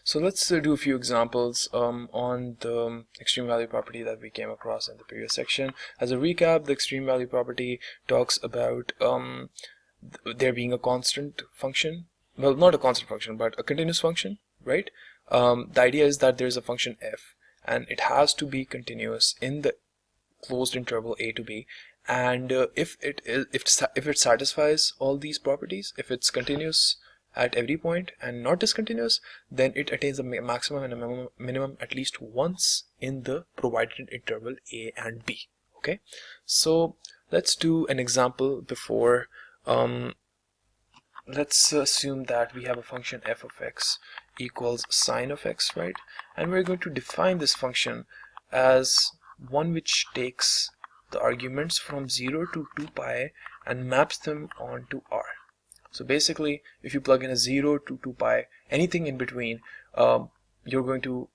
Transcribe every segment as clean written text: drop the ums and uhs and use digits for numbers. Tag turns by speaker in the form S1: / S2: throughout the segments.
S1: So let's do a few examples on the extreme value property that we came across in the previous section. As a recap, the extreme value property talks about there being a constant function. Well, not a constant function, but a continuous function, right? The idea is that there's a function f, and it has to be continuous in the closed interval a to b, and if it satisfies all these properties, if it's continuous at every point and not discontinuous, then it attains a maximum and a minimum at least once in the provided interval a and b. Okay, so let's do an example before. Let's assume that we have a function f of x equals sine of x, right? And we're going to define this function as one which takes the arguments from 0 to 2 pi and maps them onto r. So basically, if you plug in a 0 to 2 pi, anything in between, you're going to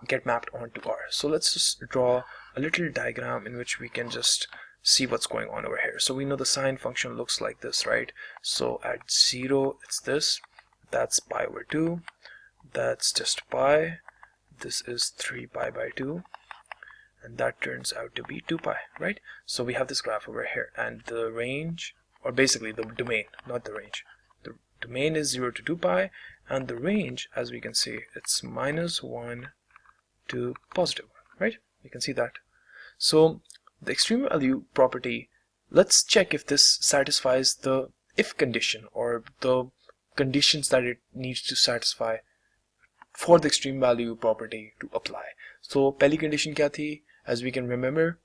S1: get mapped onto r. So let's just draw a little diagram in which we can just see what's going on over here. So we know the sine function looks like this, right? So at 0 it's this, that's pi over 2, that's just pi, this is 3 pi by 2, and that turns out to be 2 pi, right? So we have this graph over here, and the range, or basically the domain, not the range, the domain is 0 to 2 pi, and the range, as we can see, it's -1 to +1, right? You can see that. So the extreme value property, let's check if this satisfies the if condition, or the conditions that it needs to satisfy for the extreme value property to apply. So pehli condition kya thi? As we can remember,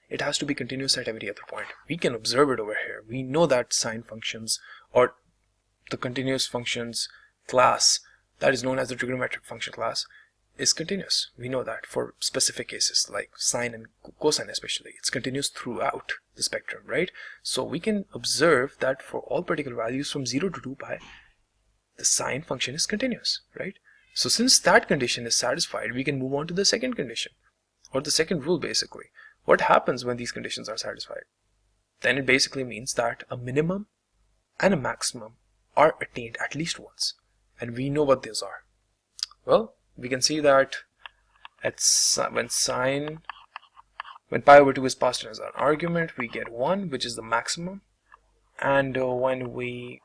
S1: it has to be continuous at every other point. We can observe it over here. We know that sine functions, or the continuous functions class that is known as the trigonometric function class, is continuous. We know that for specific cases like sine and cosine especially, it's continuous throughout the spectrum, right? So we can observe that for all particular values from 0 to 2 pi, the sine function is continuous, right? So since that condition is satisfied, we can move on to the second condition, or the second rule basically. What happens when these conditions are satisfied? Then it basically means that a minimum and a maximum are attained at least once, and we know what those are. Well, we can see that when pi over 2 is passed in as an argument, we get 1, which is the maximum, and when we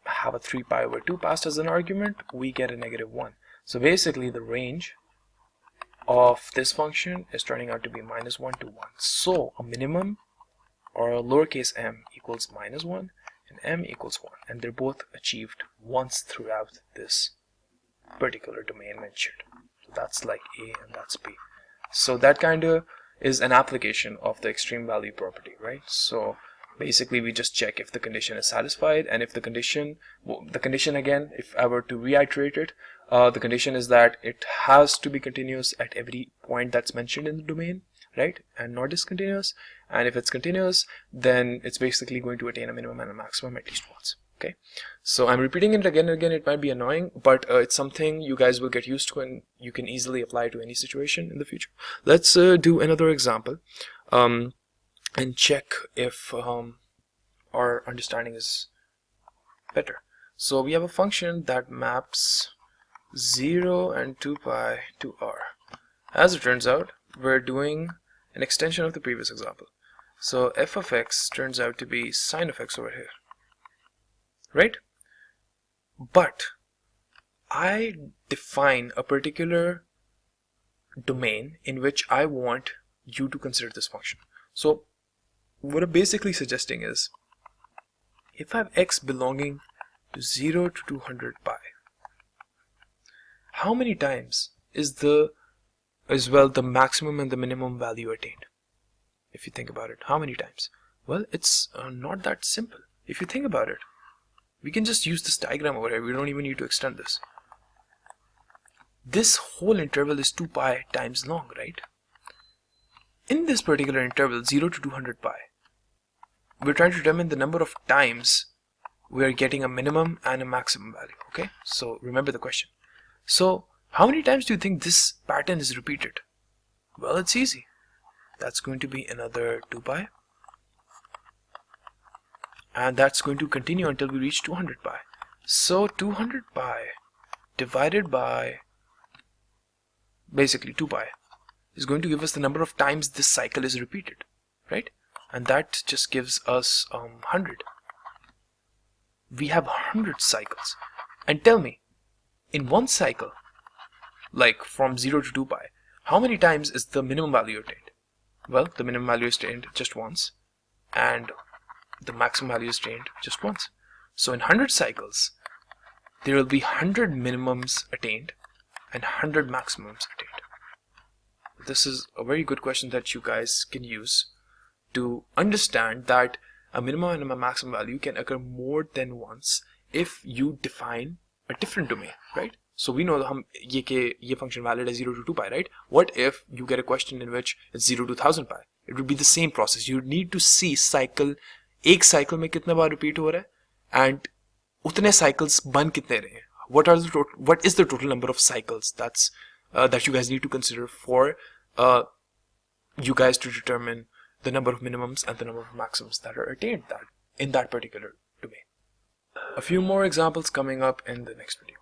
S1: have a 3 pi over 2 passed as an argument, we get a -1. So basically the range of this function is turning out to be -1 to 1. So a minimum, or a lowercase m, equals -1 and m equals 1, and they're both achieved once throughout this particular domain mentioned. So that's like A and that's B. So that kind of is an application of the extreme value property, right? So basically we just check if the condition is satisfied, and if the condition, again, if I were to reiterate it, the condition is that it has to be continuous at every point that's mentioned in the domain, right, and not discontinuous. And if it's continuous, then it's basically going to attain a minimum and a maximum at least once. Okay, so I'm repeating it again and again. It might be annoying, but it's something you guys will get used to, and you can easily apply to any situation in the future. Let's do another example and check if our understanding is better. So we have a function that maps 0 and 2 pi to r. As it turns out, we're doing an extension of the previous example. So f of x turns out to be sine of x over here, right? But I define a particular domain in which I want you to consider this function. So what I'm basically suggesting is, if I have x belonging to 0 to 200 pi, how many times is the maximum and the minimum value attained? If you think about it, how many times? Well, it's not that simple. If you think about it, we can just use this diagram over here. We don't even need to extend this. This whole interval is 2 pi times long, right? In this particular interval, 0 to 200 pi, we're trying to determine the number of times we are getting a minimum and a maximum value. Okay, so remember the question. So how many times do you think this pattern is repeated? Well, it's easy. That's going to be another 2 pi, and that's going to continue until we reach 200 pi. So 200 pi divided by basically 2 pi is going to give us the number of times this cycle is repeated, right? And that just gives us 100. We have 100 cycles. And tell me, in one cycle, like from 0 to 2 pi, how many times is the minimum value attained? Well, the minimum value is attained just once, and the maximum value is attained just once. So in 100 cycles, there will be 100 minimums attained and 100 maximums attained. This is a very good question that you guys can use to understand that a minimum and a maximum value can occur more than once if you define a different domain, right? So we know that ye function valid is 0 to 2 pi, right? What if you get a question in which it's 0 to 1000 pi? It would be the same process. You need to see cycle, एक cycle में कितना बार repeat हो रहा है, and उतने cycles बन कितने रहे हैं. What is the total number of cycles that you guys need to consider for you guys to determine the number of minimums and the number of maximums that are attained in that particular domain. A few more examples coming up in the next video.